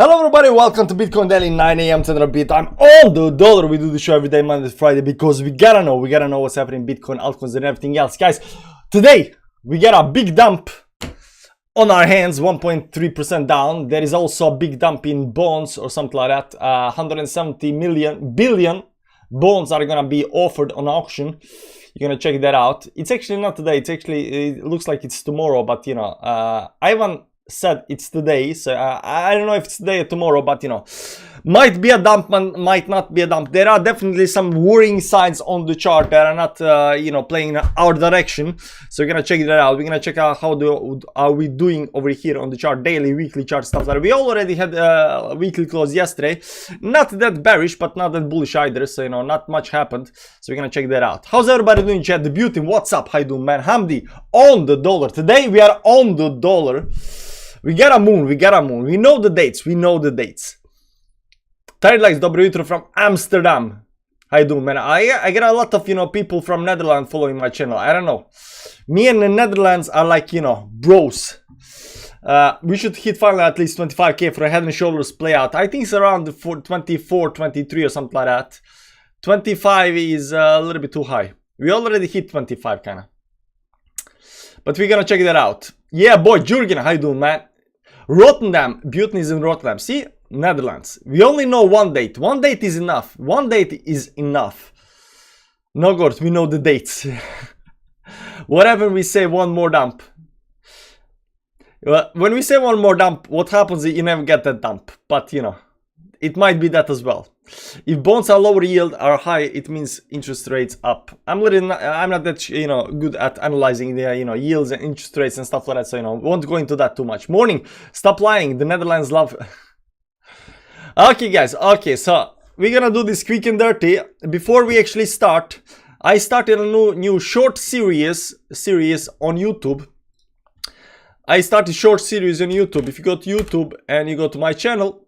Hello everybody, welcome to Bitcoin Daily 9 a.m. to bit. I'm on the dollar. We do the show every day, Monday to Friday, because we gotta know what's happening in Bitcoin, altcoins, and everything else. Guys, today we get a big dump on our hands, 1.3% down. There is also a big dump in bonds or something like that. 170 billion bonds are gonna be offered on auction. You're gonna check that out. It's actually not today. It looks like it's tomorrow, but you know, Ivan said it's today, so I don't know if it's today or tomorrow, but you know, might be a dump, might not be a dump. There are definitely some worrying signs on the chart that are not you know, playing in our direction, so we're gonna check that out. We're gonna check out how are we doing over here on the chart, daily, weekly chart, stuff like that. We already had a weekly close yesterday, not that bearish but not that bullish either, so you know, not much happened, so we're gonna check that out. How's everybody doing, chat? The beauty, what's up? How you doing, man? Hamdi on the dollar. Today we are on the dollar. We got a moon, we know the dates, Tired likes, dobro jutro from Amsterdam. How you doing, man? I get a lot of, you know, people from Netherlands following my channel. I don't know. Me and the Netherlands are like, you know, bros. We should hit finally at least 25k for a head and shoulders play out. I think it's around the 24, 23 or something like that. 25 is a little bit too high. We already hit 25 kinda. But we're gonna check that out. Yeah, boy, Jurgen, how you doing, man? Rotterdam, Buten is in Rotterdam. See, Netherlands. We only know one date. One date is enough. One date is enough. No good, we know the dates. Whatever we say, one more dump. When we say one more dump, what happens is you never get that dump. But you know, it might be that as well. If bonds are lower yield are high, it means interest rates up. I'm not that, you know, good at analyzing the, you know, yields and interest rates and stuff like that, so you know, won't go into that too much. Morning, stop lying, the Netherlands love. Okay guys, okay, so we're gonna do this quick and dirty. Before we actually start, I started a new short series on YouTube. I started short series on YouTube. If you go to YouTube and you go to my channel,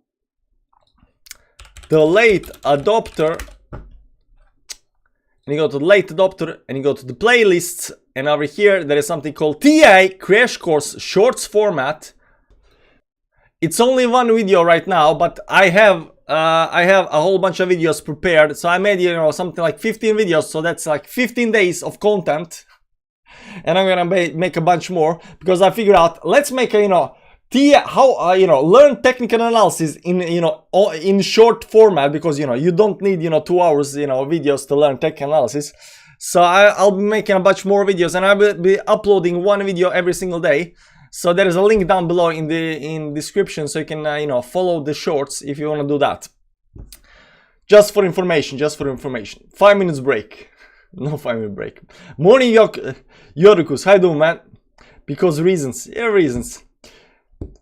the late adopter, and you go to the late adopter and you go to the playlists, and over here there is something called TA crash course shorts format. It's only one video right now, but I have a whole bunch of videos prepared, so I made, you know, something like 15 videos, so that's like 15 days of content, and I'm gonna make a bunch more, because I figured out, let's make a, you know, how you know, learn technical analysis in, you know, in short format, because you know, you don't need, you know, 2 hours, you know, videos to learn tech analysis. So I'll be making a bunch more videos, and I will be uploading one video every single day. So there is a link down below in the description, so you can you know, follow the shorts if you want to do that. Just for information, 5 minutes break. No 5-minute break. Morning, Yorukus, how you doing, man? Because reasons, yeah, reasons.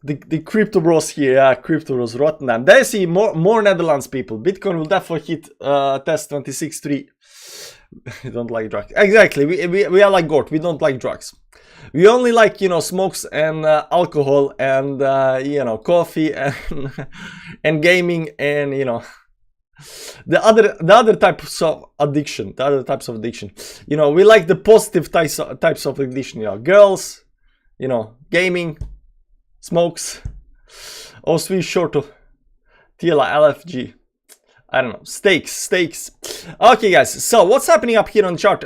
The crypto bros here, yeah, crypto bros, Rotterdam. There I see more Netherlands people. Bitcoin will definitely hit test 26.3. We don't like drugs. Exactly, we are like Gort. We don't like drugs. We only like, you know, smokes and alcohol and you know, coffee and and gaming and, you know, the other types of addiction. You know, we like the positive types of addiction. You know, girls, you know, gaming, smokes, sweet short of TLA, LFG, I don't know, steaks. Okay guys, so what's happening up here on the chart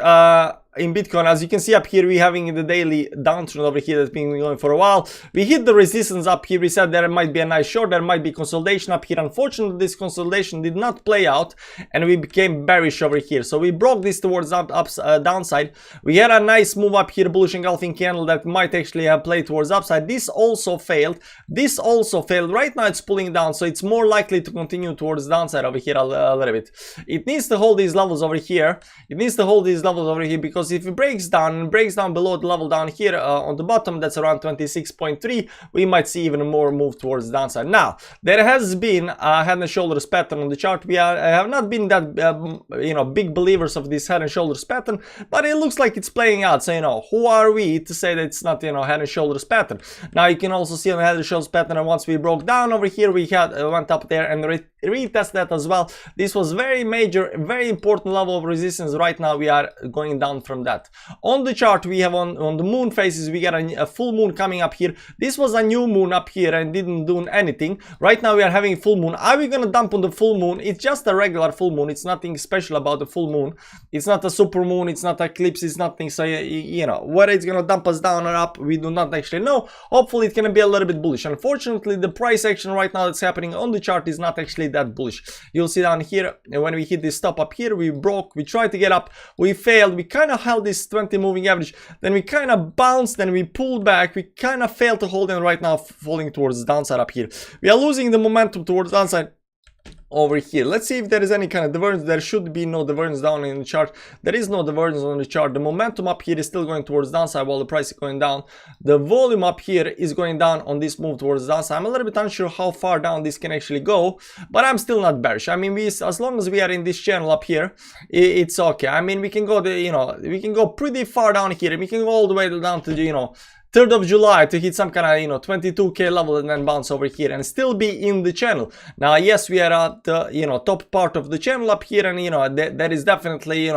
in Bitcoin? As you can see up here, we're having the daily downtrend over here that's been going for a while. We hit the resistance up here. We said there might be a nice short, there might be consolidation up here. Unfortunately, this consolidation did not play out, and we became bearish over here. So we broke this towards downside. We had a nice move up here, bullish engulfing candle that might actually have played towards upside. This also failed. Right now it's pulling down, so it's more likely to continue towards downside over here a little bit. It needs to hold these levels over here. Because if it breaks down below the level down here on the bottom, that's around 26.3, we might see even more move towards the downside. Now, there has been a head and shoulders pattern on the chart. We have not been that you know, big believers of this head and shoulders pattern, but it looks like it's playing out. So you know, who are we to say that it's not, you know, head and shoulders pattern? Now you can also see on the head and shoulders pattern, and once we broke down over here, we had went up there and retest that as well. This was very major, very important level of resistance. Right now we are going down from from that. On the chart, we have on the moon phases, we got a full moon coming up here. This was a new moon up here and didn't do anything. Right now we are having full moon. Are we gonna dump on the full moon? It's just a regular full moon. It's nothing special about the full moon. It's not a super moon, it's not eclipse, it's nothing. So you know, whether it's gonna dump us down or up, we do not actually know. Hopefully it's gonna be a little bit bullish. Unfortunately, the price action right now that's happening on the chart is not actually that bullish. You'll see down here, when we hit this stop up here, we broke, we tried to get up, we failed, we kind of held this 20 moving average, then we kind of bounced, then we pulled back, we kind of failed to hold, and right now falling towards the downside up here. We are losing the momentum towards the downside over here. Let's see if there is any kind of divergence. There should be no divergence down in the chart. There is no divergence on the chart. The momentum up here is still going towards the downside while the price is going down. The volume up here is going down on this move towards the downside. I'm a little bit unsure how far down this can actually go, but I'm still not bearish. I mean, as long as we are in this channel up here, it's okay. I mean, we can go we can go pretty far down here. We can go all the way down to the 3rd of July to hit some kind of 22k level and then bounce over here and still be in the channel. Now yes, we are at the top part of the channel up here, and that is definitely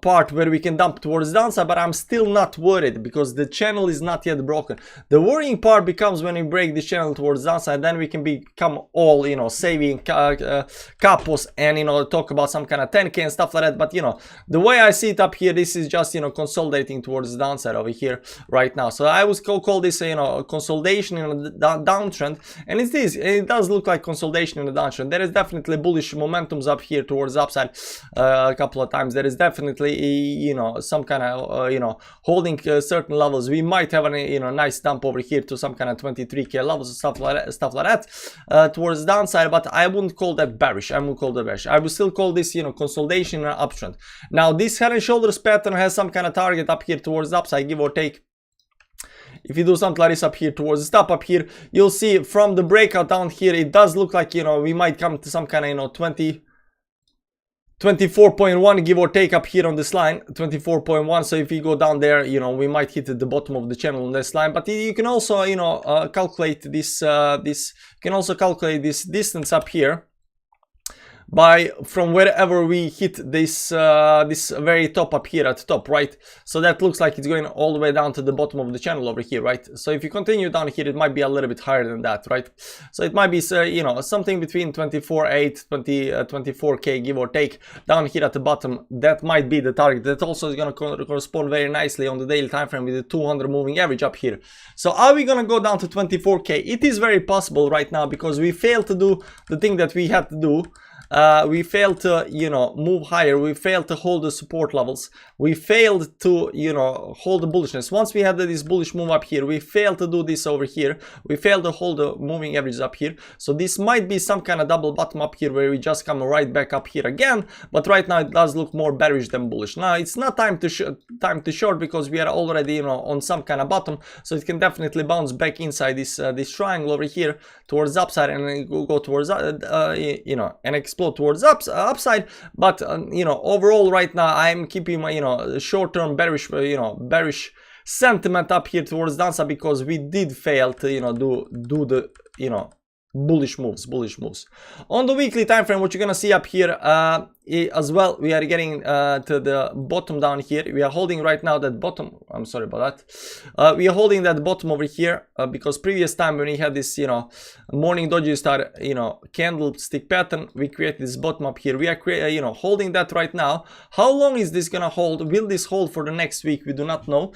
part where we can dump towards the downside, but I'm still not worried because the channel is not yet broken. The worrying part becomes when we break the channel towards the downside. Then we can become all saving capos and talk about some kind of 10k and stuff like that. But the way I see it up here, this is just consolidating towards the downside over here right now. So I would call this consolidation in the downtrend, and it does look like consolidation in the downtrend. There is definitely bullish momentums up here towards the upside a couple of times. There is definitely some kind of holding certain levels. We might have a nice dump over here to some kind of 23k levels and stuff like that towards the downside, but I wouldn't call that bearish. I wouldn't call that bearish. I would still call this consolidation and uptrend. Now this head and shoulders pattern has some kind of target up here towards the upside, give or take. If you do something like this up here towards the stop up here, you'll see from the breakout down here, it does look like we might come to some kind of 24.1 give or take up here on this line, 24.1. So if we go down there, we might hit the bottom of the channel on this line. But you can also calculate this distance up here from wherever we hit this this very top up here at the top, right? So that looks like it's going all the way down to the bottom of the channel over here, right? So if you continue down here, it might be a little bit higher than that, right? So it might be something between 24.8 24k give or take down here at the bottom. That might be the target. That also is going to correspond very nicely on the daily time frame with the 200 moving average up here. So are we going to go down to 24k? It is very possible right now because we failed to do the thing that we had to do. We failed to move higher. We failed to hold the support levels. We failed to hold the bullishness. Once we had this bullish move up here, we failed to do this over here. We failed to hold the moving averages up here. So this might be some kind of double bottom up here where we just come right back up here again, but right now it does look more bearish than bullish. Now it's not time to short because we are already on some kind of bottom, so it can definitely bounce back inside this triangle over here towards the upside and go towards and explode towards upside. But overall right now I'm keeping my short-term bearish bearish sentiment up here towards downside because we did fail to do the bullish moves. On the weekly time frame, what you're gonna see up here as well, we are getting to the bottom down here. We are holding right now that bottom. I'm sorry about that. We are holding that bottom over here because previous time when we had this morning doji star candlestick pattern, we created this bottom up here. We are holding that right now. How long is this gonna hold? Will this hold for the next week? We do not know.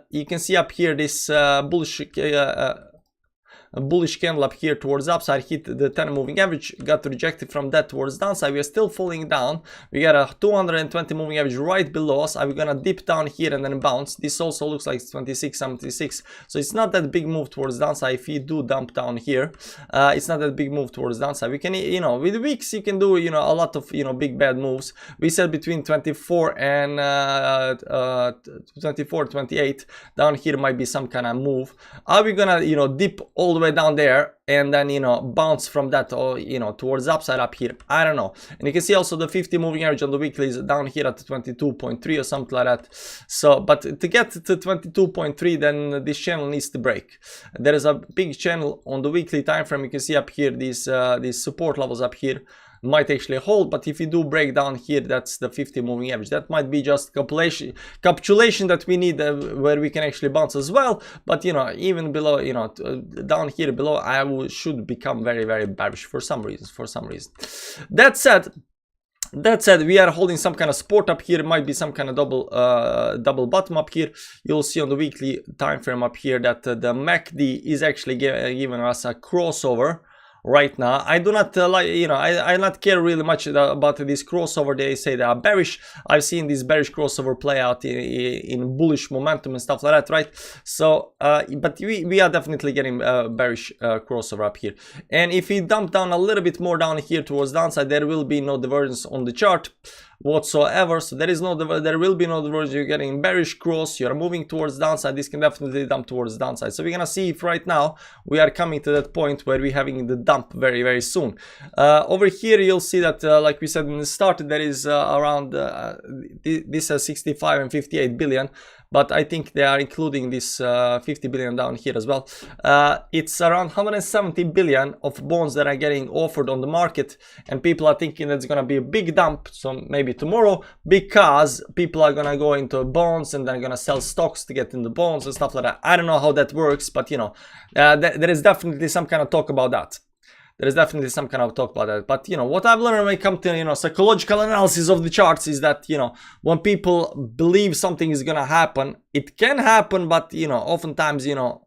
You can see up here this bullish candle up here towards upside, hit the 10 moving average, got rejected from that towards downside. We are still falling down. We got a 220 moving average right below us. Are we gonna dip down here and then bounce? This also looks like 26.76, so it's not that big move towards downside. If you do dump down here, it's not that big move towards downside. We can with wicks you can do a lot of big bad moves. We said between 24 and 28 down here might be some kind of move. Are we gonna dip all the way down there and then bounce from that or towards upside up here? I don't know. And you can see also the 50 moving average on the weekly is down here at 22.3 or something like that. So but to get to 22.3, then this channel needs to break. There is a big channel on the weekly time frame. You can see up here these support levels up here. might actually hold. But if you do break down here, that's the 50 moving average. That might be just capitulation that we need, where we can actually bounce as well. But you know, even below, you know, down here below, I should become very, very bearish for some reason. That said, we are holding some kind of support up here. It might be some kind of double bottom up here. You'll see on the weekly time frame up here that the MACD is actually giving us a crossover right now. I do not I not care really much about this crossover. They say they are bearish. I've seen this bearish crossover play out in bullish momentum and stuff like that, right? So but we are definitely getting bearish crossover up here. And if we dump down a little bit more down here towards downside, there will be no divergence on the chart whatsoever. So there will be no divergence. You're getting bearish cross, you're moving towards downside. This can definitely dump towards downside. So we're gonna see if right now we are coming to that point where we're having the dump very, very soon. Over here you'll see that like we said in the start, there is around this 65 and 58 billion, but I think they are including this 50 billion down here as well. It's around 170 billion of bonds that are getting offered on the market, and people are thinking that's gonna be a big dump, so maybe tomorrow, because people are gonna go into bonds and they're gonna sell stocks to get in the bonds and stuff like that. I don't know how that works, but you know, there is definitely some kind of talk about that. But you know, what I've learned when it comes to, you know, psychological analysis of the charts is that, you know, when people believe something is gonna happen, it can happen, but you know, oftentimes, you know,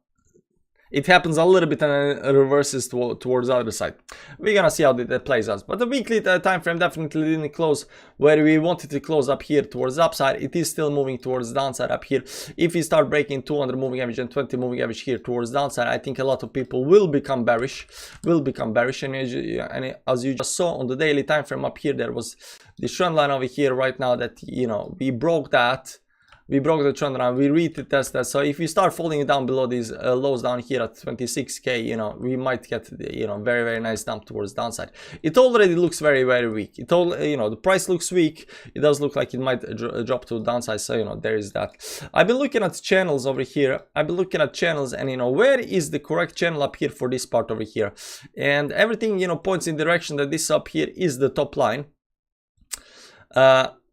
it happens a little bit and then reverses towards the other side. We're gonna see how that plays out. But the weekly time frame definitely didn't close where we wanted to close up here towards the upside. It is still moving towards the downside up here. If we start breaking 200 moving average and 20 moving average here towards the downside, I think a lot of people will become bearish. And as you just saw on the daily time frame up here, there was this trend line over here right now that, you know, we broke that. We broke the trend line, we retest that. So if we start falling down below these lows down here at 26k, you know, we might get, you know, very, very nice dump towards downside. It already looks very, very weak. You know, the price looks weak. It does look like it might drop to downside. So, you know, there is that. I've been looking at channels over here. I've been looking at channels, and, you know, where is the correct channel up here for this part over here? And everything, you know, points in the direction that this up here is the top line.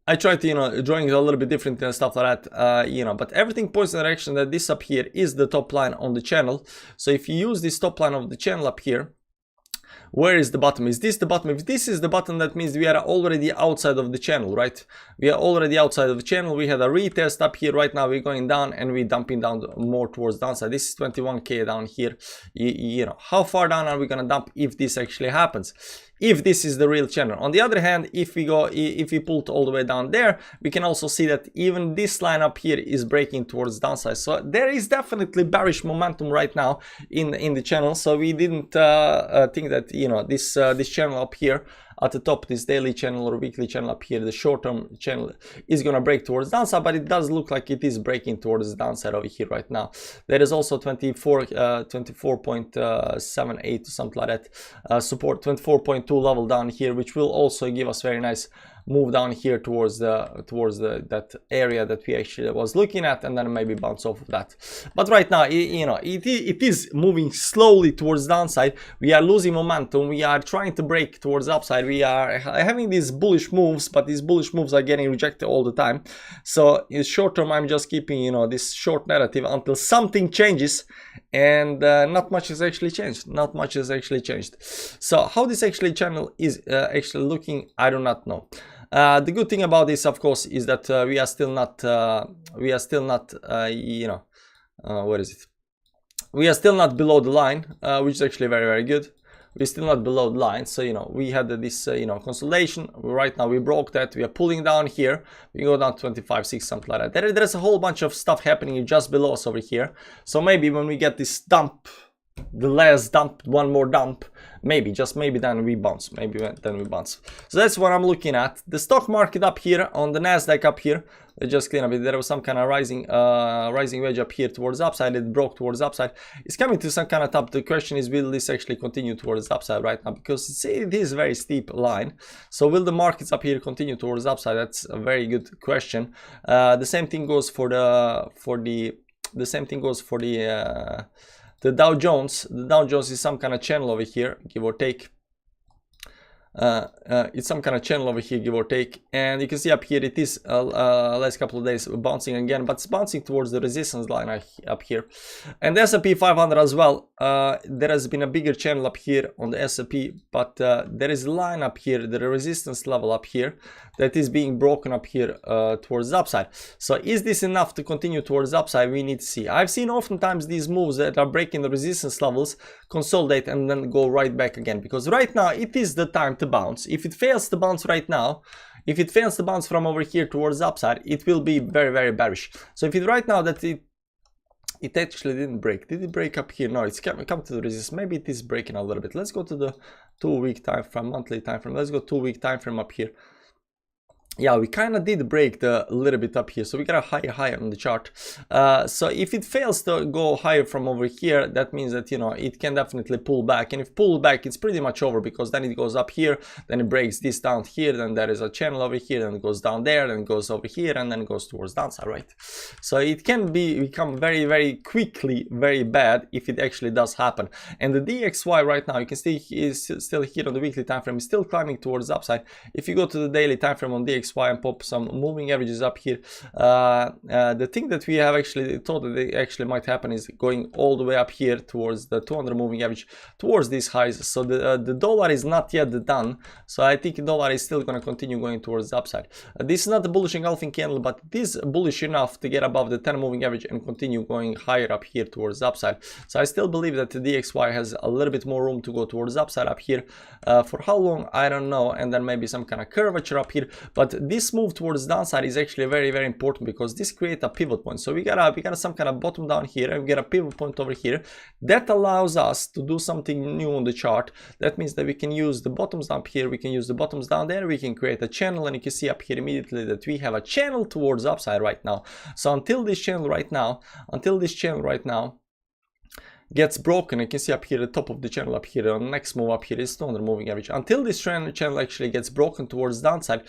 I try to, you know, drawing it a little bit different and stuff like that, you know, but everything points in the direction that this up here is the top line on the channel. So if you use this top line of the channel up here, where is the bottom? Is this the bottom? If this is the bottom, that means we are already outside of the channel, right? We are already outside of the channel. We had a retest up here. Right now we're going down and we're dumping down more towards downside. This is 21k down here. You know, how far down are we gonna dump if this actually happens? If this is the real channel. On the other hand, if we pull it all the way down there, we can also see that even this line up here is breaking towards downside. So there is definitely bearish momentum right now in the channel. So we didn't think that, you know, this channel up here at the top, this daily channel or weekly channel up here, the short-term channel, is gonna break towards downside, but it does look like it is breaking towards the downside over here right now. There is also 24.78 or something like that, support 24.2 level down here, which will also give us very nice move down here towards that area that we actually was looking at, and then maybe bounce off of that. But right now, you know, it is moving slowly towards downside. We are losing momentum. We are trying to break towards upside. We are having these bullish moves, but these bullish moves are getting rejected all the time. So in short term, I'm just keeping, you know, this short narrative until something changes, and not much has actually changed. So how this actually channel is actually looking, I do not know. The good thing about this, of course, is that we are still not you know, what is it? We are still not below the line, which is actually very, very good. We're still not below the line. So, you know, we had this, you know, consolidation. Right now we broke that. We are pulling down here. We go down 25.6, something like that. There's a whole bunch of stuff happening just below us over here. So maybe when we get this dump, the last dump, one more dump, maybe, just maybe, then we bounce. So that's what I'm looking at. The stock market up here on the Nasdaq up here, let's just clean up it. There was some kind of rising wedge up here towards upside. It broke towards upside. It's coming to some kind of top. The question is, will this actually continue towards upside right now? Because it is a very steep line. So will the markets up here continue towards upside? That's a very good question. The same thing goes for the Dow Jones. The Dow Jones is some kind of channel over here, give or take. It's some kind of channel over here, give or take, and you can see up here it is last couple of days bouncing again, but it's bouncing towards the resistance line up here. And the S&P 500 as well, there has been a bigger channel up here on the S&P, but there is a line up here, the resistance level up here, that is being broken up here towards the upside. So is this enough to continue towards the upside? We need to see. I've seen oftentimes these moves that are breaking the resistance levels, consolidate, and then go right back again, because right now it is the time to bounce. If it fails to bounce right now, if it fails to bounce from over here towards the upside, it will be very, very bearish. So if it right now that it actually didn't break. Did it break up here? No, it's come to the resistance. Maybe it is breaking a little bit. Let's go to the 2-week time frame, monthly time frame. Let's go 2-week time frame up here. Yeah, we kind of did break a little bit up here, so we got a higher on the chart. So if it fails to go higher from over here, that means that, you know, it can definitely pull back. And if pull back, it's pretty much over, because then it goes up here, then it breaks this down here, then there is a channel over here, then it goes down there, then it goes over here, and then it goes towards downside, right? So it can become very, very quickly very bad if it actually does happen. And the DXY right now, you can see is still here on the weekly time frame, is still climbing towards the upside. If you go to the daily time frame on DXY and pop some moving averages up here, the thing that we have actually thought that they actually might happen is going all the way up here towards the 200 moving average, towards these highs. So the dollar is not yet done, so I think the dollar is still going to continue going towards the upside. This is not a bullish engulfing candle, but it is bullish enough to get above the 10 moving average and continue going higher up here towards the upside. So I still believe that the DXY has a little bit more room to go towards the upside up here. For how long, I don't know, and then maybe some kind of curvature up here, but this move towards downside is actually very, very important, because this creates a pivot point. So we got some kind of bottom down here, and we get a pivot point over here that allows us to do something new on the chart. That means that we can use the bottoms up here, we can use the bottoms down there, we can create a channel, and you can see up here immediately that we have a channel towards upside right now. So until this channel right now gets broken, you can see up here the top of the channel up here, on the next move up here is 200 moving average. Until this channel actually gets broken towards downside,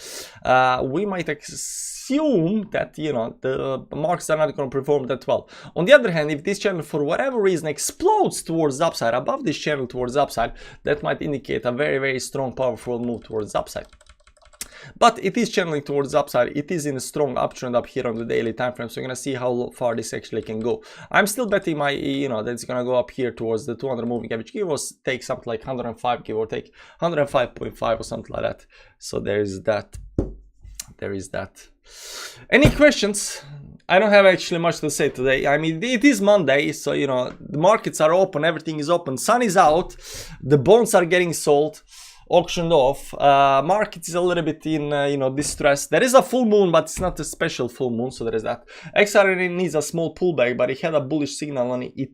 we might assume that, you know, the markets are not going to perform that well. On the other hand, if this channel for whatever reason explodes towards the upside, above this channel towards the upside, that might indicate a very, very strong, powerful move towards the upside. But it is channeling towards the upside. It is in a strong uptrend up here on the daily time frame, so you're gonna see how far this actually can go. I'm still betting my, you know, that it's gonna go up here towards the 200 moving average, give or take something like 105, give or take 105.5 or something like that. So there is that. Any questions? I don't have actually much to say today. I mean, it is Monday, so, you know, the markets are open, everything is open, sun is out, the bonds are getting sold, auctioned off. Market is a little bit in you know, distress. There is a full moon, but it's not a special full moon, so there is that. XRP needs a small pullback, but it had a bullish signal on it,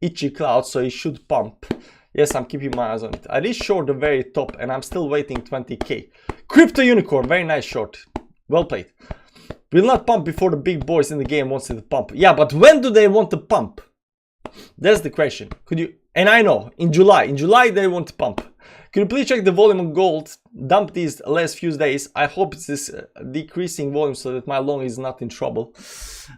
itchy cloud, so it should pump. Yes, I'm keeping my eyes on it. I did short the very top, and I'm still waiting 20k. Crypto unicorn, very nice short, well played. Will not pump before the big boys in the game wants it to pump. Yeah, but when do they want to pump? That's the question. Could you? And I know in July they want to pump. Could you please check the volume of gold? Dump these last few days. I hope it's this decreasing volume so that my long is not in trouble.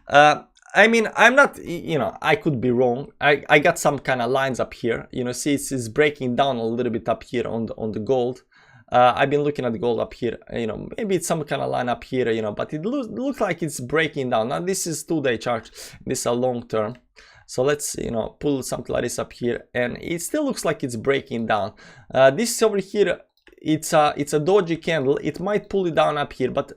I mean, I'm not, you know, I could be wrong. I got some kind of lines up here. You know, see, it's breaking down a little bit up here on the gold. I've been looking at the gold up here. You know, maybe it's some kind of line up here. You know, but it looks like it's breaking down. Now this is 2-day chart. This is a long term. So let's, you know, pull something like this up here, and it still looks like it's breaking down. This over here, it's a doji candle. It might pull it down up here, but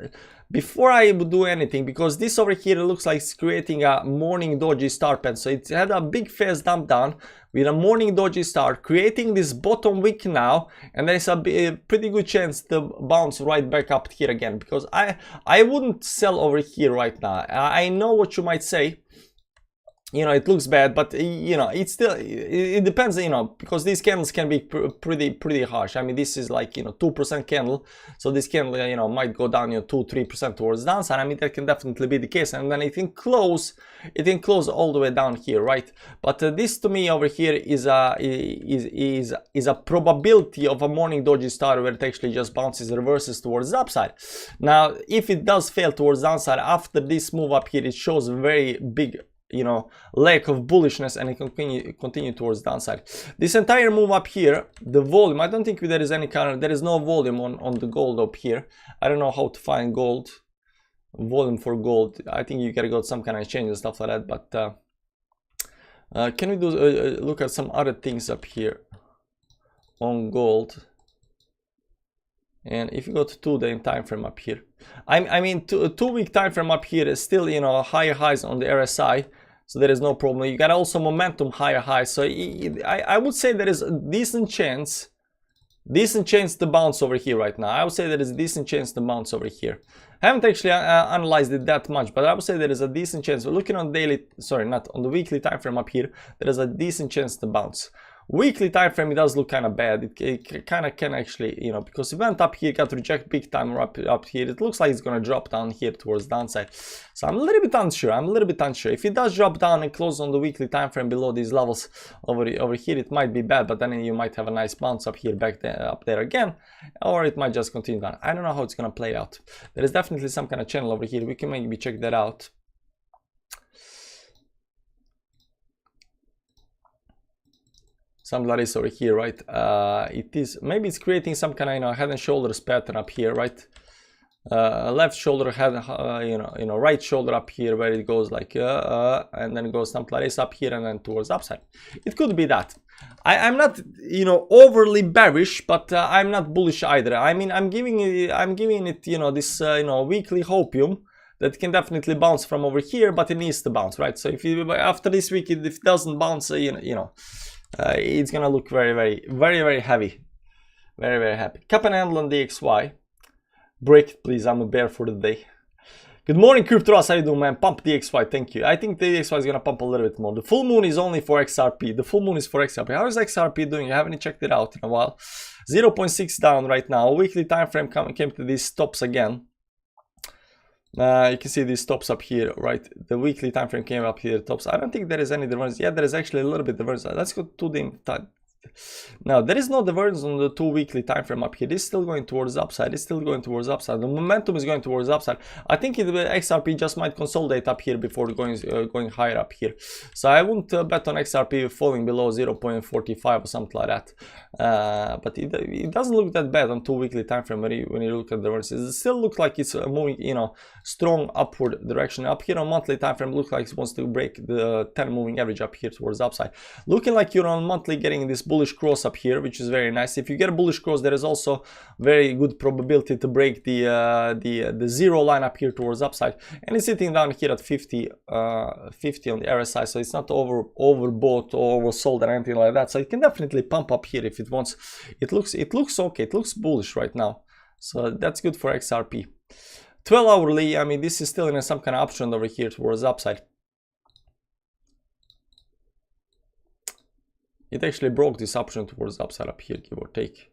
before I do anything, because this over here looks like it's creating a morning doji star pattern. So it had a big fast dump down with a morning doji star, creating this bottom wick now, and there's a pretty good chance to bounce right back up here again, because I wouldn't sell over here right now. I know what you might say. You know, it looks bad, but, you know, it's still, it depends, you know, because these candles can be pretty harsh. I mean, this is like, you know, 2% candle, so this candle, you know, might go down, you know, 2-3% towards downside. I mean, that can definitely be the case, and then it can close all the way down here, right? But this to me over here is a probability of a morning doji star where it actually just bounces, reverses towards the upside. Now, if it does fail towards downside after this move up here, it shows very big you know, lack of bullishness, and it continue towards downside. This entire move up here, the volume, I don't think there is any kind of, there is no volume on the gold up here. I don't know how to find gold volume for gold. I think you gotta go to some kind of exchange and stuff like that. But can we do look at some other things up here on gold? And if you go to 2-day time frame up here, I mean 2-week time frame up here is still, you know, higher highs on the RSI, so there is no problem. You got also momentum higher highs, so I would say there is a decent chance to bounce over here right now. I would say there is a decent chance to bounce over here. I haven't actually analyzed it that much, but I would say there is a decent chance. We're looking on daily, sorry, not on the weekly time frame up here, there is a decent chance to bounce. Weekly time frame, it does look kind of bad. It kind of can actually, you know, because it went up here, got rejected big time up here. It looks like it's going to drop down here towards downside. So I'm a little bit unsure. If it does drop down and close on the weekly time frame below these levels over here, it might be bad, but then you might have a nice bounce up here, up there again, or it might just continue down. I don't know how it's going to play out. There is definitely some kind of channel over here. We can maybe check that out. Something like this over here, right? It is, maybe it's creating some kind of, you know, head and shoulders pattern up here, right? Left shoulder, head, you know, right shoulder up here, where it goes like, and then it goes something like this up here, and then towards upside. It could be that. I'm not, you know, overly bearish, but I'm not bullish either. I mean, I'm giving it, you know, this, you know, weekly hopium that can definitely bounce from over here, but it needs to bounce, right? So if you, after this week, if it doesn't bounce, you know. It's gonna look very heavy, very happy. Cup and handle on DXY. Break it, please. I'm a bear for the day. Good morning, Crypto Ross. How you doing, man? Pump DXY. Thank you. I think the DXY is gonna pump a little bit more. The full moon is only for XRP. The full moon is for XRP. How is XRP doing? I haven't checked it out in a while. 0.6 down right now. Weekly time frame came to these stops again. You can see these stops up here, right? The weekly time frame came up here, tops. I don't think there is any divergence. Yeah, there is actually a little bit divergence. Let's go to the time. Now, there is no divergence on the 2 weekly time frame up here. This is still going towards upside. It's still going towards upside. The momentum is going towards upside. I think XRP just might consolidate up here before going higher up here. So I wouldn't bet on XRP falling below 0.45 or something like that. But it doesn't look that bad on 2 weekly time frame when you look at the divergences. It still looks like it's moving, you know, strong upward direction. Up here on monthly time frame, looks like it wants to break the 10 moving average up here towards upside. Looking like you're on monthly getting this bullish cross up here, which is very nice. If you get a bullish cross, there is also very good probability to break the zero line up here towards upside, and it's sitting down here at 50 on the RSI, so it's not overbought or oversold or anything like that. So it can definitely pump up here if it wants. It looks okay. It looks bullish right now, so that's good for XRP. 12 hourly, I mean, this is still in some kind of uptrend over here towards upside. It actually broke this option towards upside up here, give or take.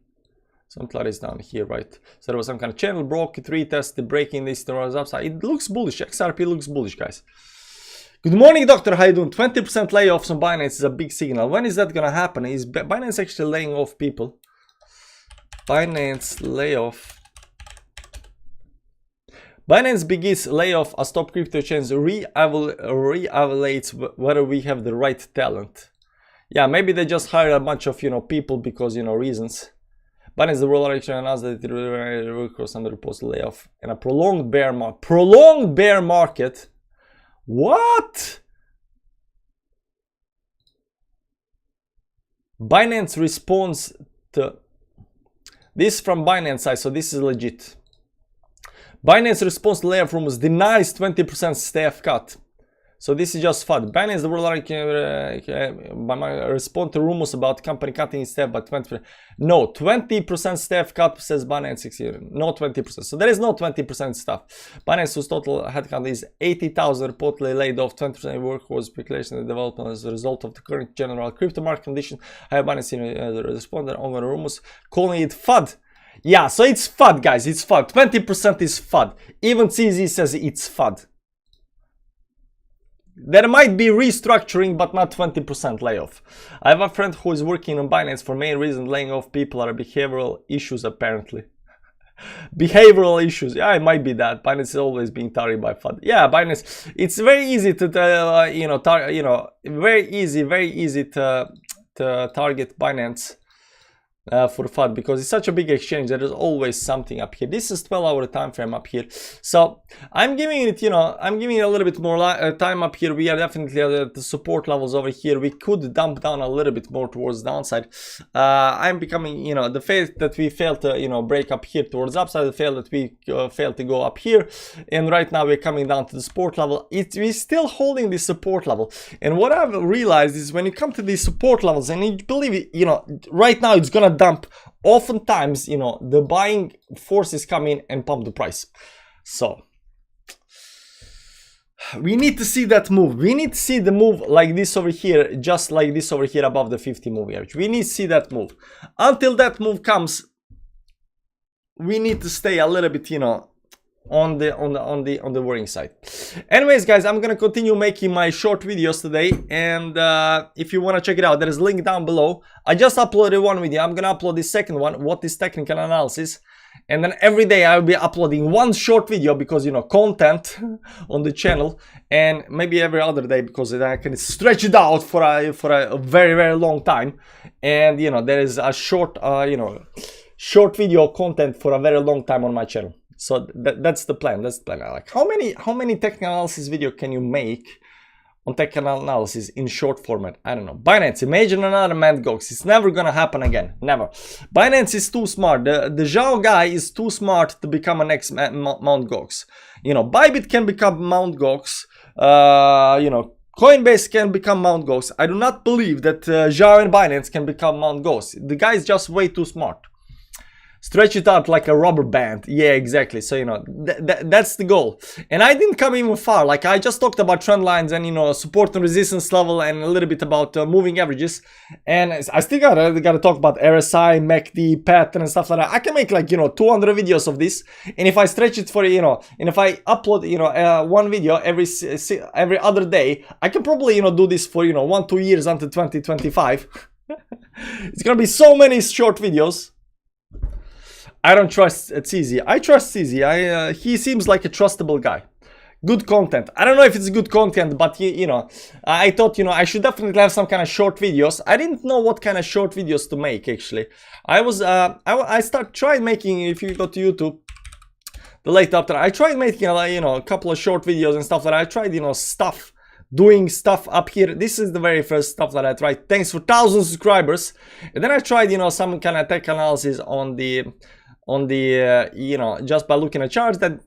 Something like this down here, right? So there was some kind of channel, broke it, retested, breaking this towards upside. It looks bullish. XRP looks bullish, guys. Good morning, doctor. How you doing? 20% layoffs on Binance is a big signal. When is that gonna happen? Is Binance actually laying off people? Binance layoff. Binance begins layoff as top crypto chains re-evaluates whether we have the right talent. Yeah, maybe they just hire a bunch of, you know, people because, you know, reasons. Binance, the world election announced that it will cross under the post layoff and a prolonged bear market. Prolonged bear market? What? Binance responds to this from Binance side, so this is legit. Binance response to layoff rumors denies 20% staff cut. So this is just FUD. Binance, the world respond to rumors about company cutting its staff by 20%. No, 20% staff cut, says Binance 6 years. No 20%. So there is no 20% staff. Binance, whose total headcount is 80,000, reportedly laid off 20% workforce speculation and development as a result of the current general crypto market condition. I have Binance responded on the rumors, calling it FUD. Yeah, so it's FUD, guys. It's FUD. 20% is FUD. Even CZ says it's FUD. There might be restructuring, but not 20% layoff. I have a friend who is working on Binance for main reason laying off people are behavioral issues, apparently. Behavioral issues. Yeah, it might be that. Binance is always being targeted by FUD. Yeah, Binance. It's very easy to, very easy to target Binance for FUD, because it's such a big exchange. There is always something up here. This is 12-hour time frame up here, so I'm giving it, I'm giving it a little bit more time up here. We are definitely at the support levels over here. We could dump down a little bit more towards the downside. I'm becoming, the faith that we failed to, break up here towards upside, the fail that we failed to go up here, and right now we're coming down to the support level. We're still holding this support level, and what I've realized is when you come to these support levels, and you believe it, right now it's gonna dump. Oftentimes, the buying forces come in and pump the price. So we need to see that move. We need to see the move like this over here, just like this over here above the 50 moving average. We need to see that move. Until that move comes, we need to stay a little bit, on the worrying side. Anyways, guys, I'm gonna continue making my short videos today, and if you want to check it out, there is a link down below. I just uploaded one video. I'm gonna upload the second one, what is technical analysis, and then every day I'll be uploading one short video, because content on the channel, and maybe every other day, because I can stretch it out for a very, very long time. And there is a short short video content for a very long time on my channel. So that's the plan. That's the plan. Like, how many technical analysis video can you make on technical analysis in short format? I don't know. Binance, imagine another Mt. Gox. It's never gonna happen again. Never. Binance is too smart. The Zhao guy is too smart to become a next Mt. Gox. Bybit can become Mt. Gox. Coinbase can become Mt. Gox. I do not believe that Zhao and Binance can become Mt. Gox. The guy is just way too smart. Stretch it out like a rubber band. Yeah, exactly. So, that's the goal. And I didn't come even far. Like, I just talked about trend lines and, support and resistance level, and a little bit about moving averages. And I still gotta talk about RSI, MACD, pattern, and stuff like that. I can make, like, 200 videos of this. And if I stretch it for, and if I upload, one video every other day, I can probably, do this for, 1-2 years until 2025. It's gonna be so many short videos. I don't trust CZ. I trust CZ. He seems like a trustable guy. Good content. I don't know if it's good content, but I thought, I should definitely have some kind of short videos. I didn't know what kind of short videos to make, actually. I tried making, if you go to YouTube, the late after, I tried making a couple of short videos and stuff like that. I tried, doing stuff up here. This is the very first stuff that I tried. Thanks for 1,000 subscribers. And then I tried, some kind of tech analysis on the just by looking at charts that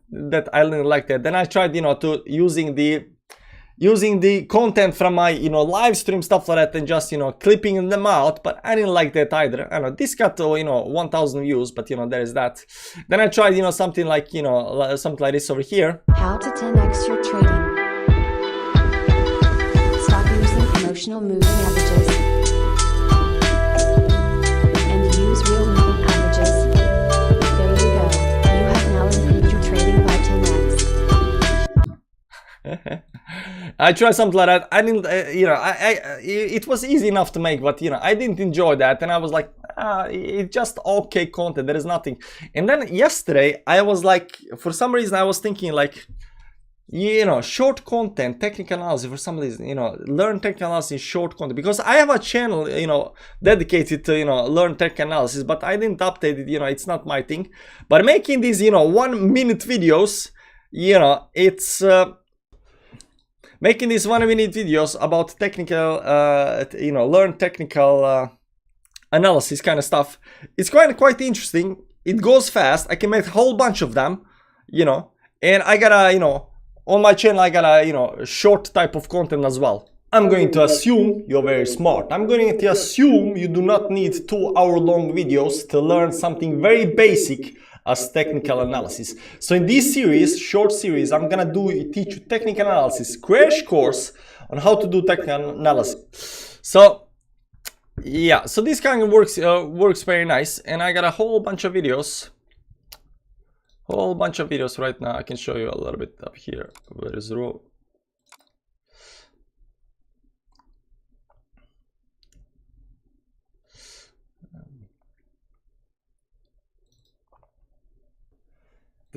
I didn't like that. Then I tried, to using the content from my, live stream, stuff like that, and just, clipping them out, but I didn't like that either. I know this got, 1,000 views, but, there is that. Then I tried, something like, something like this over here. How to 10x your trading. Stop using emotional moving averages and use real moving averages. There you go. You have now improved your trading by 10x. I tried something like that. I didn't, it was easy enough to make, but I didn't enjoy that, and I was like, it's just okay content. There is nothing. And then yesterday, I was like, for some reason, I was thinking like, short content, technical analysis, for some reason, learn technical analysis in short content, because I have a channel, dedicated to, learn tech analysis, but I didn't update it, it's not my thing. But making these, 1-minute videos, it's, making these 1-minute videos about technical, learn technical analysis kind of stuff, it's quite interesting. It goes fast. I can make a whole bunch of them, and I gotta, on my channel, I got a, short type of content as well. I'm going to assume you're very smart. I'm going to assume you do not need 2-hour-long videos to learn something very basic as technical analysis. So in this series, short series, I'm gonna teach you technical analysis, crash course on how to do technical analysis. So yeah, so this kind of works very nice, and I got a whole bunch of videos. Right now. I can show you a little bit up here. Where is row?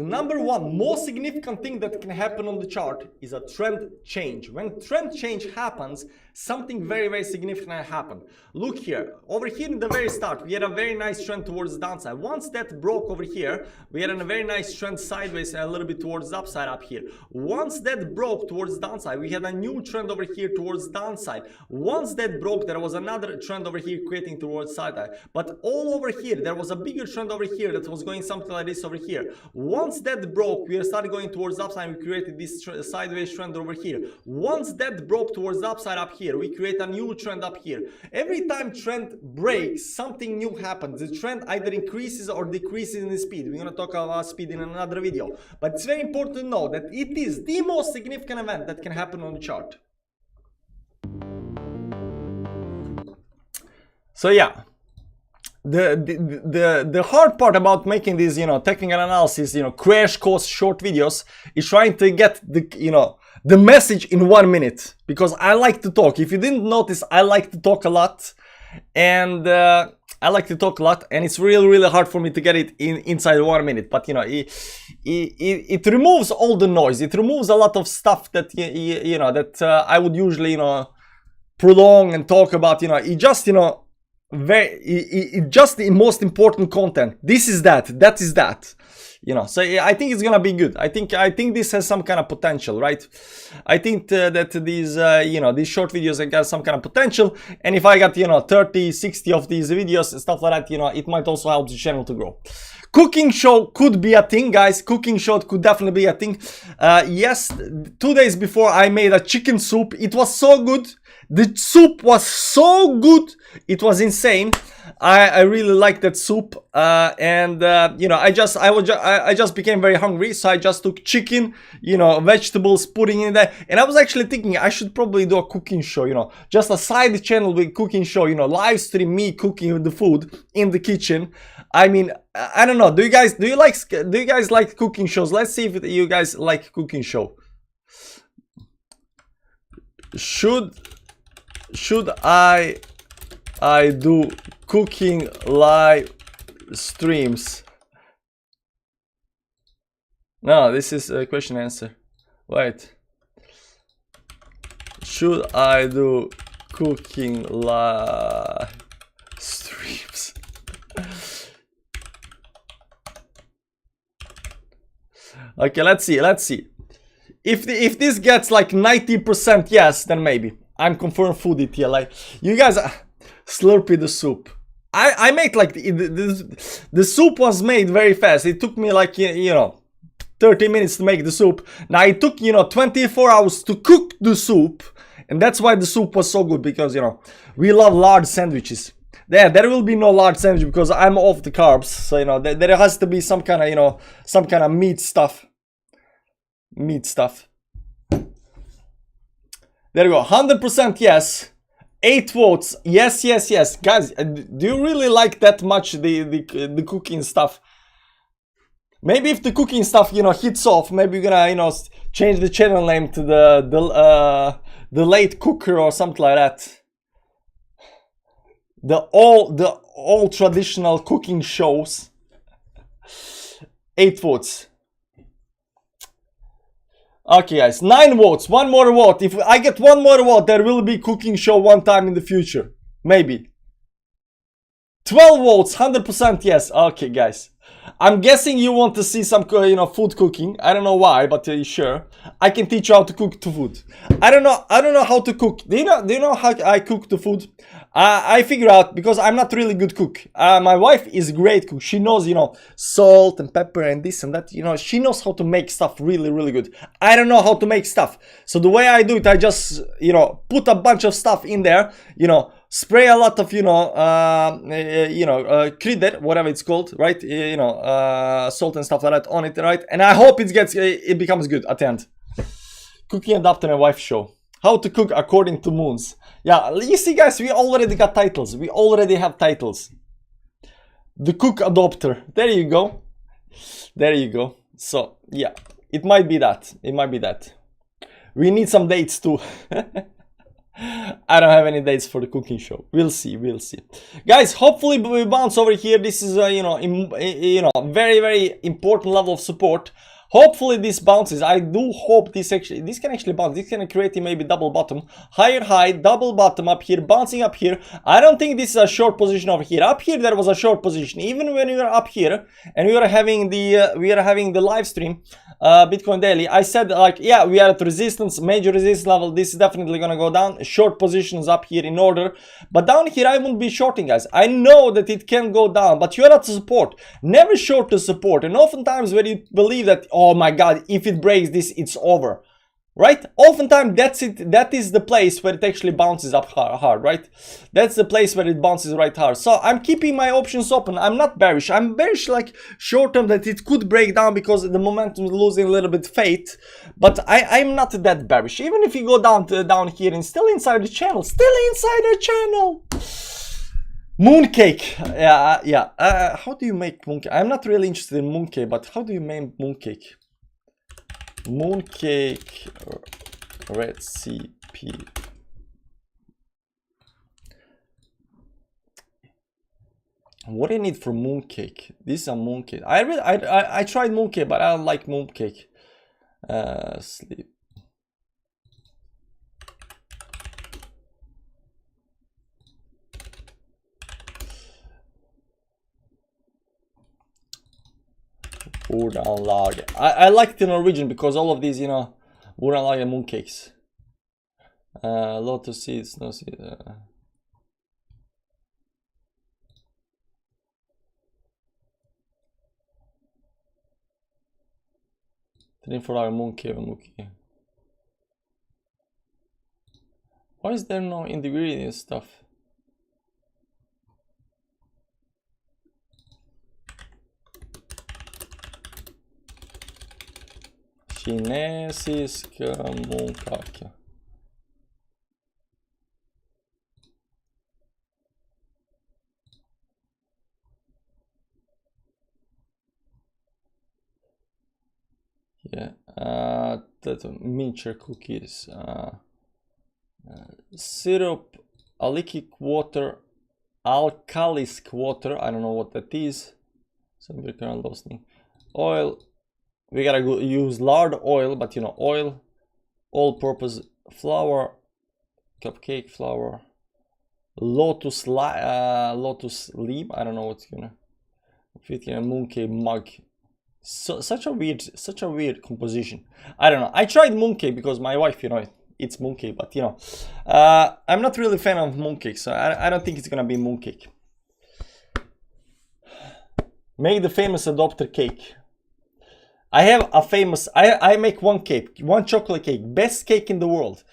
The number one most significant thing that can happen on the chart is a trend change. When trend change happens, something very, very significant happen. Look here, over here in the very start, we had a very nice trend towards the downside. Once that broke over here, we had a very nice trend sideways and a little bit towards the upside up here. Once that broke towards the downside, we had a new trend over here towards the downside. Once that broke, there was another trend over here creating towards side. But all over here, there was a bigger trend over here that was going something like this over here. Once that broke, we started going towards the upside, we created this sideways trend over here. Once that broke towards the upside up here, we create a new trend up here. Every time trend breaks, something new happens. The trend either increases or decreases in speed. We're going to talk about speed in another video. But it's very important to know that it is the most significant event that can happen on the chart. So yeah. The hard part about making these, you know, technical analysis, you know, crash course short videos is trying to get the, you know, the message in 1 minute, because I like to talk. If you didn't notice, I like to talk a lot, and it's really, really hard for me to get it inside 1 minute. But you know, it removes all the noise. It removes a lot of stuff that you know that I would usually, you know, prolong and talk about. You know, it just, you know, just the most important content. This is that is that, you know. So I think it's gonna be good. I think this has some kind of potential, right? I think that these you know, these short videos have got some kind of potential, and if I got, you know, 30-60 of these videos and stuff like that, you know, it might also help the channel to grow. Cooking show could be a thing, guys. Cooking show could definitely be a thing. Yes, 2 days before I made a chicken soup. It was so good. The soup was so good. It was insane. I really liked that soup. You know, I just became very hungry, so I just took chicken, you know, vegetables, putting in there, and I was actually thinking I should probably do a cooking show, you know, just a side channel with cooking show, you know, live stream me cooking the food in the kitchen. I mean, I don't know. Do you guys like cooking shows? Let's see if you guys like cooking show. Should I do cooking live streams? No, this is a question answer. Wait. Should I do cooking live streams? Okay, let's see. If this gets like 90% yes, then maybe. I'm confirmed foodie here. Like, you guys, Slurpee the soup. I make like the soup was made very fast. It took me like, you know, 30 minutes to make the soup. Now it took, you know, 24 hours to cook the soup, and that's why the soup was so good, because, you know, we love large sandwiches. There will be no large sandwich because I'm off the carbs. So, you know, there has to be some kind of, you know, some kind of meat stuff. There you go. 100% yes. 8 votes. Yes. Guys, do you really like that much the cooking stuff? Maybe if the cooking stuff, you know, hits off, maybe we're gonna, you know, change the channel name to the late cooker or something like that. The all traditional cooking shows. 8 votes. Okay, guys, 9 votes. 1 more vote. If I get 1 more vote, there will be cooking show one time in the future. Maybe. 12 votes. 100% yes. Okay, guys. I'm guessing you want to see some, you know, food cooking. I don't know why, but sure. I can teach you how to cook the food. I don't know how to cook. Do you know how I cook the food? I figure out, because I'm not really good cook. My wife is a great cook. She knows, you know, salt and pepper and this and that. You know, she knows how to make stuff really, really good. I don't know how to make stuff. So the way I do it, I just, you know, put a bunch of stuff in there, you know, spray a lot of, you know, critter, whatever it's called, right? You know, salt and stuff like that on it, right? And I hope it becomes good at the end. Cooking Adapter and Wife Show. How to cook according to moons. Yeah, you see, guys, we already got titles. We already have titles. The Cook Adopter. There you go. There you go. So, yeah, it might be that. It might be that. We need some dates too. I don't have any dates for the cooking show. We'll see, we'll see. Guys, hopefully we bounce over here. This is you know, very, very important level of support. Hopefully this bounces. I do hope this can actually bounce. This can create maybe double bottom, higher high, double bottom up here, bouncing up here. I don't think this is a short position over here. Up here there was a short position. Even when we were up here and we are having the live stream, Bitcoin Daily, I said like, yeah, we are at resistance, major resistance level. This is definitely gonna go down. Short positions up here in order, but down here I won't be shorting, guys. I know that it can go down, but you are at support. Never short the support. And oftentimes when you believe that, oh my god, if it breaks this, it's over, right? Oftentimes that's it. That is the place where it actually bounces up hard, right? That's the place where it bounces right hard. So I'm keeping my options open. I'm not bearish. I'm bearish like short term that it could break down because the momentum is losing a little bit faith, but I'm not that bearish. Even if you go down here and still inside the channel, mooncake. Yeah. How do you make mooncake? I'm not really interested in mooncake, but how do you make mooncake? Mooncake recipe. What do you need for mooncake? This is a mooncake. I tried mooncake, but I don't like mooncake. Sleep. Oranlage. I like the Norwegian because all of these, you know, Oranlage mooncakes. Lotus seeds, no seeds. 24-hour mooncake. Why is there no ingredient stuff? Kinesiska moonkake. Yeah, that miniature cookies. Syrup, alkalic water, alkalic water. I don't know what that is. Some oil. We gotta use lard oil, but you know, oil, all-purpose flour, cupcake flour, lotus leaf. I don't know what's gonna fit in a mooncake mug. So such a weird composition. I don't know. I tried mooncake because my wife, you know, it's mooncake, but you know, I'm not really a fan of mooncake, so I don't think it's gonna be mooncake. Make the famous adopter cake. I have a famous, I make one cake, one chocolate cake, best cake in the world.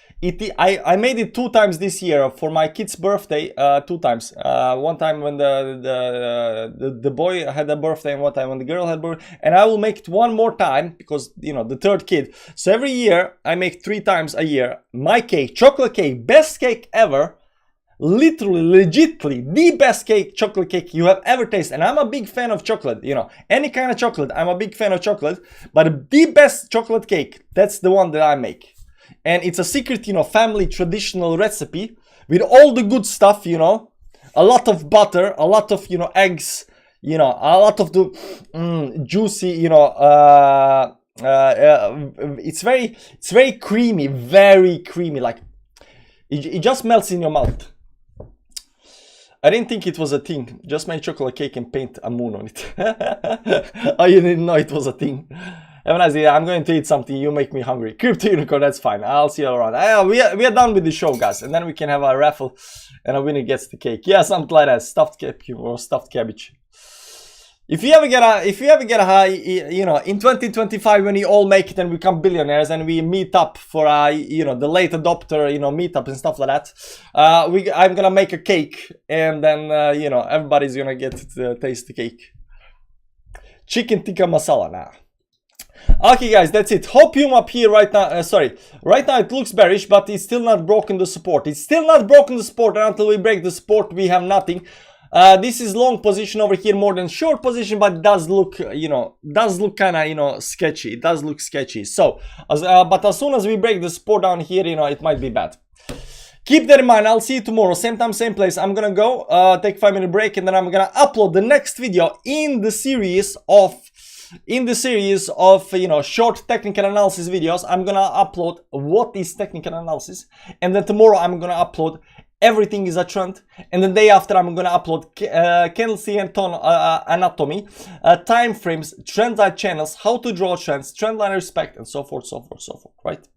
I made it 2 times this year for my kid's birthday, 2 times. One time when the boy had a birthday and one time when the girl had a birthday. And I will make it one more time because, you know, the 3rd kid. So every year I make 3 times a year. My cake, chocolate cake, best cake ever. Literally, legitimately, the best cake, chocolate cake you have ever tasted. And I'm a big fan of chocolate, you know, any kind of chocolate. I'm a big fan of chocolate, but the best chocolate cake, that's the one that I make. And it's a secret, you know, family traditional recipe with all the good stuff, you know, a lot of butter, a lot of, you know, eggs, you know, a lot of the juicy, you know, it's very creamy, like it just melts in your mouth. I didn't think it was a thing. Just make chocolate cake and paint a moon on it. Oh, you didn't know it was a thing. Have a nice day. I'm going to eat something. You make me hungry. Crypto unicorn, that's fine. I'll see you around. We are done with the show, guys. And then we can have a raffle and a winner gets the cake. Yeah, something like that. Stuffed cake or stuffed cabbage. If you ever get a high, you know, in 2025 when we all make it and become billionaires and we meet up for you know, the late adopter, you know, meetup and stuff like that, I'm gonna make a cake and then you know, everybody's gonna get to taste the cake. Chicken tikka masala now. Okay, guys, that's it. Hopium up here right now. Right now it looks bearish, but it's still not broken the support. It's still not broken the support, and until we break the support, we have nothing. This is long position over here more than short position, but it does look, you know, kind of, you know, sketchy. It does look sketchy. So, but as soon as we break the support down here, you know, it might be bad. Keep that in mind. I'll see you tomorrow, same time, same place. I'm gonna go take a 5-minute break, and then I'm gonna upload the next video in the series of you know, short technical analysis videos. I'm gonna upload what is technical analysis, and then tomorrow I'm gonna upload everything is a trend, and the day after I'm gonna upload candlestick and tone anatomy, time frames, trend line channels, how to draw trends, trend line respect, and so forth, right?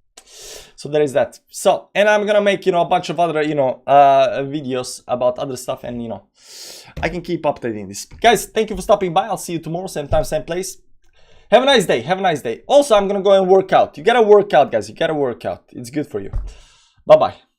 So there is that. So, and I'm gonna make, you know, a bunch of other, you know, videos about other stuff, and you know, I can keep updating this. Guys, thank you for stopping by. I'll see you tomorrow, same time, same place. Have a nice day. Have a nice day. Also, I'm gonna go and work out. You gotta work out, guys. You gotta work out. It's good for you. Bye bye.